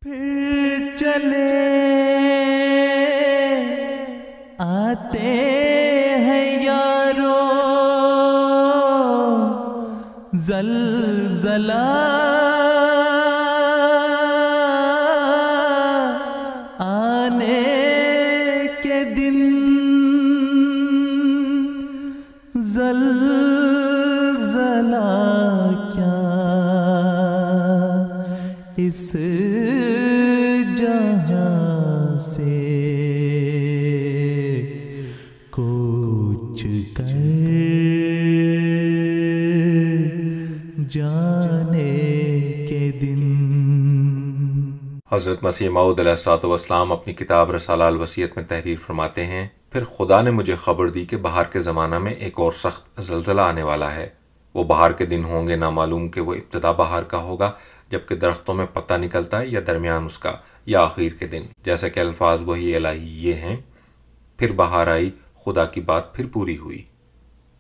پھر چلے آتے ہیں یارو زلزلہ آنے کے دن، زلزلہ کیا اس جہاں سے کوچ کر جانے کے دن۔ حضرت مسیح موعود علیہ الصلوۃ والسلام اپنی کتاب رسالہ الوصیت میں تحریر فرماتے ہیں، پھر خدا نے مجھے خبر دی کہ بہار کے زمانہ میں ایک اور سخت زلزلہ آنے والا ہے۔ وہ بہار کے دن ہوں گے، نامعلوم کہ وہ ابتدا بہار کا ہوگا جبکہ درختوں میں پتا نکلتا ہے، یا درمیان اس کا، یا آخر کے دن، جیسا کہ الفاظ وحی الہی یہ ہیں، پھر بہار آئی، خدا کی بات پھر پوری ہوئی۔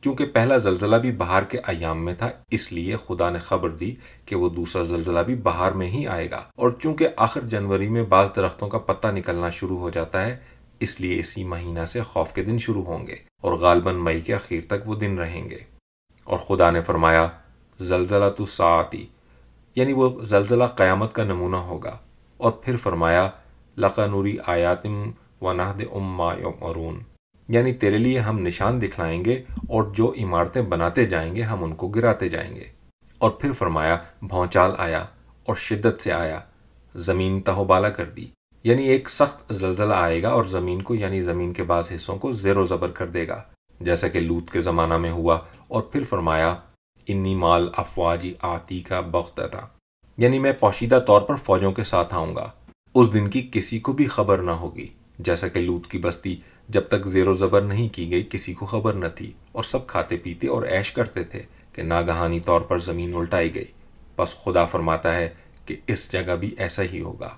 چونکہ پہلا زلزلہ بھی بہار کے ایام میں تھا، اس لیے خدا نے خبر دی کہ وہ دوسرا زلزلہ بھی بہار میں ہی آئے گا، اور چونکہ آخر جنوری میں بعض درختوں کا پتا نکلنا شروع ہو جاتا ہے، اس لیے اسی مہینہ سے خوف کے دن شروع ہوں گے، اور غالباً مئی کے اخیر تک وہ دن رہیں گے۔ اور خدا نے فرمایا زلزلۃ الساعۃ، یعنی وہ زلزلہ قیامت کا نمونہ ہوگا، اور پھر فرمایا لَقَنُرِی آیاتٍ وَنَهْدِئُم مَّا یُؤْمَرُونَ، یعنی تیرے لیے ہم نشان دکھلائیں گے اور جو عمارتیں بناتے جائیں گے ہم ان کو گراتے جائیں گے۔ اور پھر فرمایا بھونچال آیا اور شدت سے آیا، زمین تہو بالا کر دی، یعنی ایک سخت زلزلہ آئے گا اور زمین کو، یعنی زمین کے بعض حصوں کو زیر و زبر کر دے گا، جیسا کہ لوط کے زمانہ میں ہوا۔ اور پھر فرمایا انی مال افواجی آتی کا بغتۃ، یعنی میں پوشیدہ طور پر فوجوں کے ساتھ آؤں گا، اس دن کی کسی کو بھی خبر نہ ہوگی، جیسا کہ لوط کی بستی جب تک زیر و زبر نہیں کی گئی کسی کو خبر نہ تھی، اور سب کھاتے پیتے اور عیش کرتے تھے کہ ناگہانی طور پر زمین الٹائی گئی۔ بس خدا فرماتا ہے کہ اس جگہ بھی ایسا ہی ہوگا،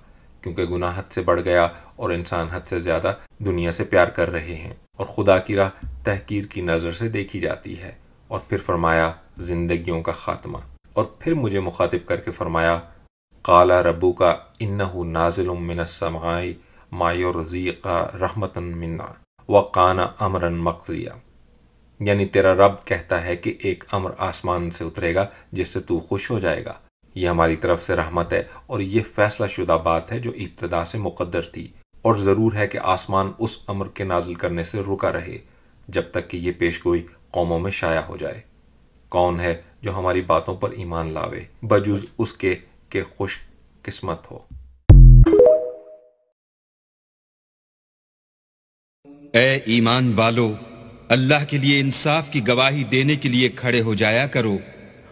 کیونکہ گناہ حد سے بڑھ گیا اور انسان حد سے زیادہ دنیا سے پیار کر رہے ہیں، اور خدا کی راہ تحقیر کی نظر سے دیکھی جاتی ہے۔ اور پھر فرمایا زندگیوں کا خاتمہ، اور پھر مجھے مخاطب کر کے فرمایا قال ربک انہ نازل من السماء ما یرزیق رحمتا منا وکان امرا مقضیا، یعنی تیرا رب کہتا ہے کہ ایک امر آسمان سے اترے گا جس سے تو خوش ہو جائے گا، یہ ہماری طرف سے رحمت ہے، اور یہ فیصلہ شدہ بات ہے جو ابتدا سے مقدر تھی، اور ضرور ہے کہ آسمان اس امر کے نازل کرنے سے رکا رہے جب تک کہ یہ پیش گوئی قوموں میں شائع ہو جائے۔ کون ہے جو ہماری باتوں پر ایمان لاوے بجز اس کے کہ خوش قسمت ہو۔ اے ایمان والو، اللہ کے لیے انصاف کی گواہی دینے کے لیے کھڑے ہو جایا کرو،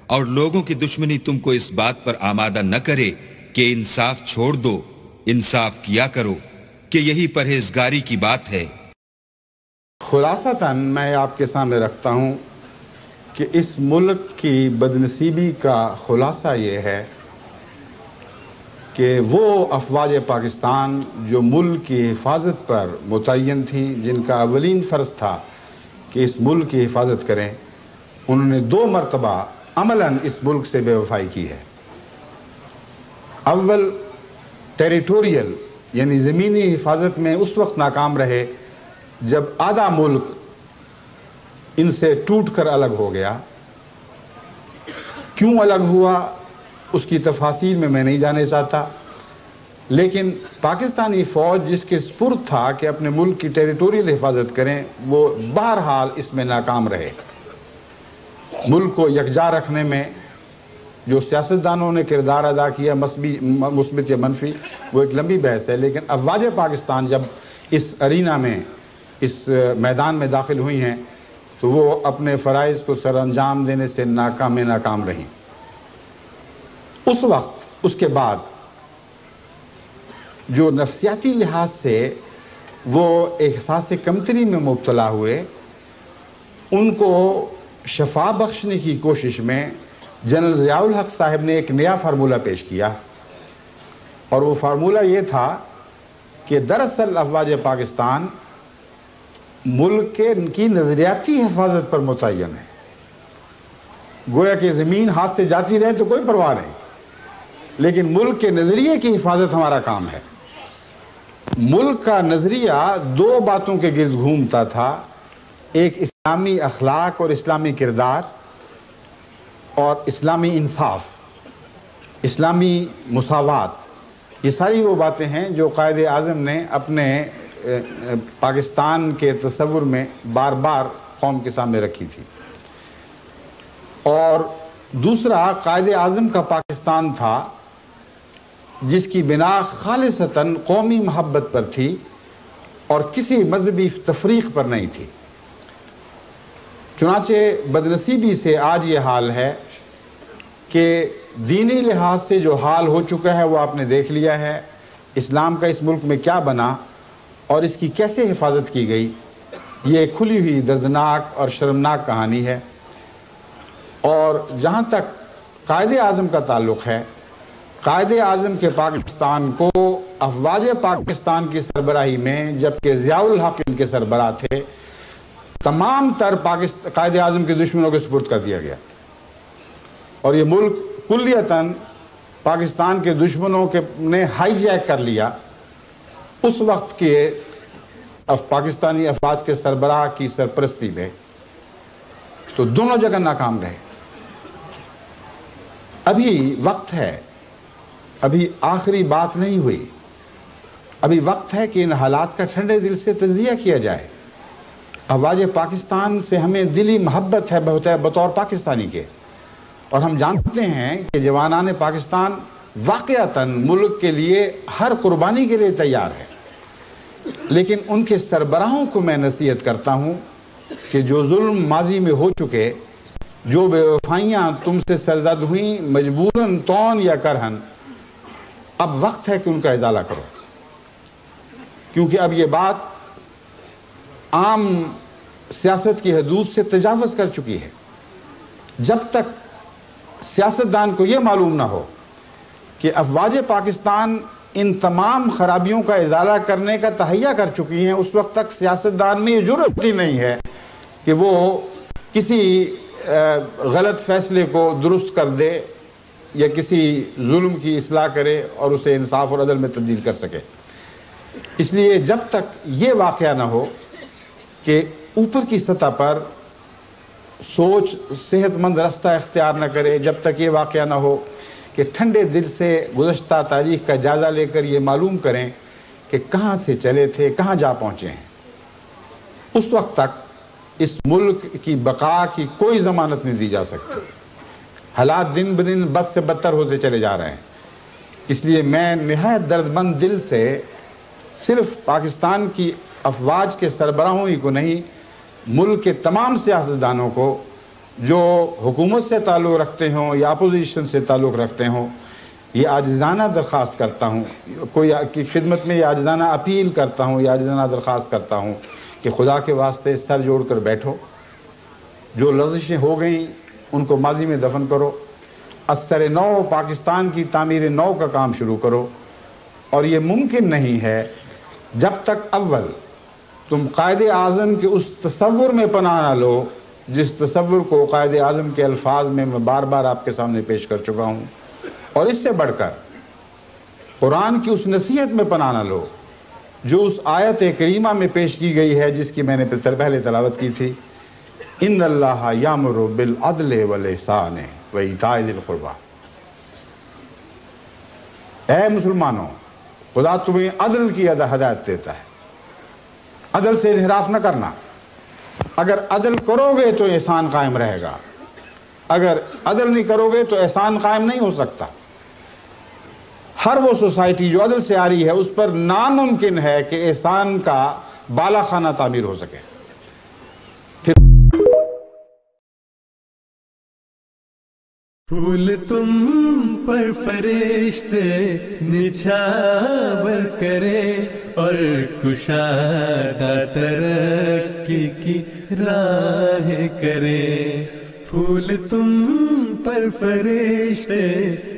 اور لوگوں کی دشمنی تم کو اس بات پر آمادہ نہ کرے کہ انصاف چھوڑ دو، انصاف کیا کرو کہ یہی پرہیزگاری کی بات ہے۔ خلاصتاً میں آپ کے سامنے رکھتا ہوں کہ اس ملک کی بدنصیبی کا خلاصہ یہ ہے کہ وہ افواج پاکستان جو ملک کی حفاظت پر متعین تھی، جن کا اولین فرض تھا کہ اس ملک کی حفاظت کریں، انہوں نے 2 مرتبہ عملاً اس ملک سے بے وفائی کی ہے۔ اول ٹیریٹوریل یعنی زمینی حفاظت میں اس وقت ناکام رہے جب آدھا ملک ان سے ٹوٹ کر الگ ہو گیا۔ کیوں الگ ہوا اس کی تفاصیل میں نہیں جانے چاہتا، لیکن پاکستانی فوج جس کے سپرد تھا کہ اپنے ملک کی ٹیریٹوریل حفاظت کریں، وہ بہرحال اس میں ناکام رہے۔ ملک کو یکجا رکھنے میں جو سیاستدانوں نے کردار ادا کیا، مثبت یا منفی، وہ ایک لمبی بحث ہے، لیکن افواج پاکستان جب اس ارینا میں، اس میدان میں داخل ہوئی ہیں تو وہ اپنے فرائض کو سر انجام دینے سے ناکام رہیں۔ اس وقت، اس کے بعد جو نفسیاتی لحاظ سے وہ احساس کمتری میں مبتلا ہوئے، ان کو شفا بخشنے کی کوشش میں جنرل ضیاء الحق صاحب نے ایک نیا فارمولہ پیش کیا، اور وہ فارمولہ یہ تھا کہ دراصل افواج پاکستان ملک کی نظریاتی حفاظت پر متعین ہے۔ گویا کہ زمین ہاتھ سے جاتی رہے تو کوئی پرواہ نہیں، لیکن ملک کے نظریے کی حفاظت ہمارا کام ہے۔ ملک کا نظریہ دو باتوں کے گرد گھومتا تھا، ایک اسلامی اخلاق اور اسلامی کردار، اور اسلامی انصاف، اسلامی مساوات۔ یہ ساری وہ باتیں ہیں جو قائد اعظم نے اپنے پاکستان کے تصور میں بار بار قوم کے سامنے رکھی تھی۔ اور دوسرا، قائد اعظم کا پاکستان تھا جس کی بنا خالصتاً قومی محبت پر تھی اور کسی مذہبی تفریق پر نہیں تھی۔ چنانچہ بدنصیبی سے آج یہ حال ہے کہ دینی لحاظ سے جو حال ہو چکا ہے وہ آپ نے دیکھ لیا ہے، اسلام کا اس ملک میں کیا بنا اور اس کی کیسے حفاظت کی گئی۔ یہ کھلی ہوئی دردناک اور شرمناک کہانی ہے۔ اور جہاں تک قائد اعظم کا تعلق ہے، قائد اعظم کے پاکستان کو افواج پاکستان کی سربراہی میں، جبکہ ضیاء الحق ان کے سربراہ تھے، تمام تر قائد اعظم کے دشمنوں کے سپرد کر دیا گیا، اور یہ ملک کلیتاً پاکستان کے دشمنوں نے ہائی جیک کر لیا۔ اس وقت کے پاکستانی افواج کے سربراہ کی سرپرستی میں تو دونوں جگہ ناکام رہے۔ ابھی وقت ہے، ابھی آخری بات نہیں ہوئی، ابھی وقت ہے کہ ان حالات کا ٹھنڈے دل سے تجزیہ کیا جائے۔ افواج پاکستان سے ہمیں دلی محبت ہے بطور پاکستانی کے، اور ہم جانتے ہیں کہ جوانان پاکستان واقعتاً ملک کے لیے ہر قربانی کے لیے تیار ہے، لیکن ان کے سربراہوں کو میں نصیحت کرتا ہوں کہ جو ظلم ماضی میں ہو چکے، جو بے وفائیاں تم سے سرزد ہوئیں مجبوراً طون یا کرہن، اب وقت ہے کہ ان کا ازالہ کرو، کیونکہ اب یہ بات عام سیاست کی حدود سے تجاوز کر چکی ہے۔ جب تک سیاستدان کو یہ معلوم نہ ہو کہ افواج پاکستان ان تمام خرابیوں کا ازالہ کرنے کا تہیہ کر چکی ہیں، اس وقت تک سیاستدان میں یہ جرأت ہی نہیں ہے کہ وہ کسی غلط فیصلے کو درست کر دے یا کسی ظلم کی اصلاح کرے اور اسے انصاف اور عدل میں تبدیل کر سکے۔ اس لیے جب تک یہ واقعہ نہ ہو کہ اوپر کی سطح پر سوچ صحت مند رستہ اختیار نہ کرے، جب تک یہ واقعہ نہ ہو کہ ٹھنڈے دل سے گزشتہ تاریخ کا جائزہ لے کر یہ معلوم کریں کہ کہاں سے چلے تھے، کہاں جا پہنچے ہیں، اس وقت تک اس ملک کی بقا کی کوئی ضمانت نہیں دی جا سکتی۔ حالات دن بدن بد سے بدتر ہوتے چلے جا رہے ہیں۔ اس لیے میں نہایت دردمند دل سے صرف پاکستان کی افواج کے سربراہوں ہی کو نہیں، ملک کے تمام سیاستدانوں کو جو حکومت سے تعلق رکھتے ہوں یا اپوزیشن سے تعلق رکھتے ہوں، یہ عاجزانہ درخواست کرتا ہوں، کوئی کی خدمت میں یہ عاجزانہ اپیل کرتا ہوں، یہ عاجزانہ درخواست کرتا ہوں کہ خدا کے واسطے سر جوڑ کر بیٹھو، جو لغزشیں ہو گئیں ان کو ماضی میں دفن کرو، اثر نو پاکستان کی تعمیر نو کا کام شروع کرو۔ اور یہ ممکن نہیں ہے جب تک اول تم قائد اعظم کے اس تصور میں پناہ نہ لو جس تصور کو قائد اعظم کے الفاظ میں بار بار آپ کے سامنے پیش کر چکا ہوں، اور اس سے بڑھ کر قرآن کی اس نصیحت میں پناہ نہ لو جو اس آیت کریمہ میں پیش کی گئی ہے، جس کی میں نے پہلے تلاوت کی تھی، ان اللہ یامر بالعدل والاحسان وایتاء ذی القربی۔ اے مسلمانوں، خدا تمہیں عدل کی ہدایت دیتا ہے، عدل سے انحراف نہ کرنا۔ اگر عدل کرو گے تو احسان قائم رہے گا، اگر عدل نہیں کرو گے تو احسان قائم نہیں ہو سکتا۔ ہر وہ سوسائٹی جو عدل سے آ رہی ہے اس پر ناممکن ہے کہ احسان کا بالا خانہ تعمیر ہو سکے۔ پھول تم پر فرشتے نچھاور کرے اور کشادہ ترقی کی راہ کرے۔ پھول تم پر فرشتے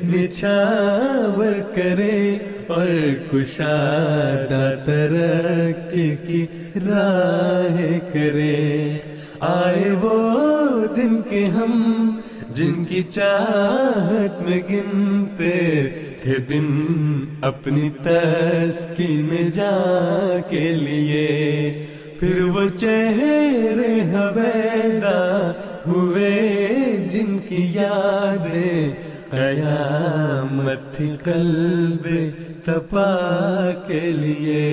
نچھاور کرے اور کشادہ ترقی کی راہ کرے۔ آئے وہ دن کے ہم جن کی چاہت میں گنتے تھے دن اپنی تسکین جا کے لیے، پھر وہ چہرے حویدا ہوئے جن کی یادیں قیامت تھی قلب تپا کے لیے،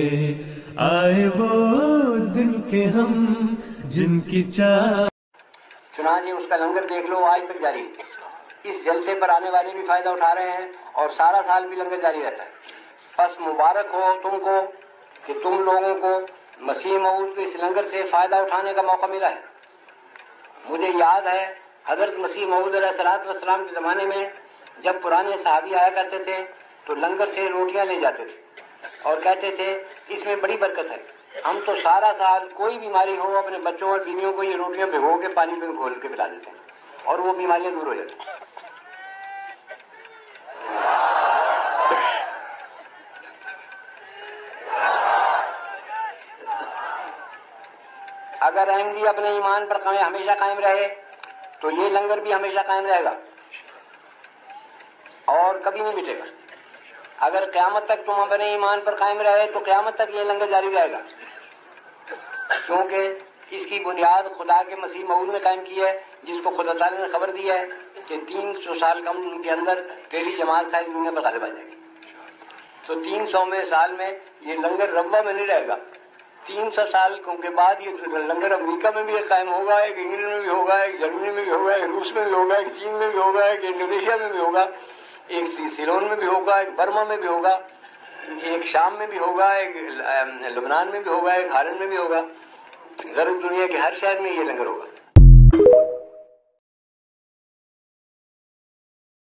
آئے وہ دن کے ہم جن کی چاہ۔ چنانچہ اس کا لنگر دیکھ لو آج تک جاری ہے۔ اس جلسے پر آنے والے بھی فائدہ اٹھا رہے ہیں اور سارا سال بھی لنگر جاری رہتا ہے۔ بس مبارک ہو تم کو کہ تم لوگوں کو مسیح موعود کے اس لنگر سے فائدہ اٹھانے کا موقع ملا ہے۔ مجھے یاد ہے حضرت مسیح موعود علیہ الصلوۃ والسلام کے زمانے میں جب پرانے صحابی آیا کرتے تھے تو لنگر سے روٹیاں لے جاتے تھے اور کہتے تھے اس میں بڑی برکت ہے، ہم تو سارا سال کوئی بیماری ہو اپنے بچوں اور بیویوں کو یہ روٹیاں بھگو کے پانی میں گھول کے پلا دیتے ہیں اور وہ بیماریاں دور ہو جاتی ہیں۔ اگر احمدی اپنے ایمان پر ہمیشہ قائم رہے تو یہ لنگر بھی ہمیشہ قائم رہے گا اور کبھی نہیں مٹے گا۔ اگر قیامت تک تم اپنے ایمان پر قائم رہے تو قیامت تک یہ لنگر جاری رہے گا، کیونکہ اس کی بنیاد خدا کے مسیح موعود نے قائم کی ہے، جس کو خدا تعالی نے خبر دی ہے کہ 300 سال کے اندر تیری جماعت ساری دنیا پر غالب آ جائے گی۔ تو 300 سال میں یہ لنگر ربوہ میں نہیں رہے گا، 300 سال کے بعد یہ لنگر امریکہ میں بھی قائم ہوگا، ایک انگلینڈ میں بھی ہوگا، ایک جرمنی میں بھی ہوگا، ایک روس میں بھی ہوگا، ایک چین میں بھی ہوگا، ایک انڈونیشیا میں بھی ہوگا، ایک سیلون میں بھی ہوگا، ایک برما میں بھی ہوگا، ایک شام میں بھی ہوگا، ایک لبنان میں بھی ہوگا، ایک ہارن میں بھی ہوگا، غرب دنیا کے ہر شہر میں یہ لنگر ہوگا۔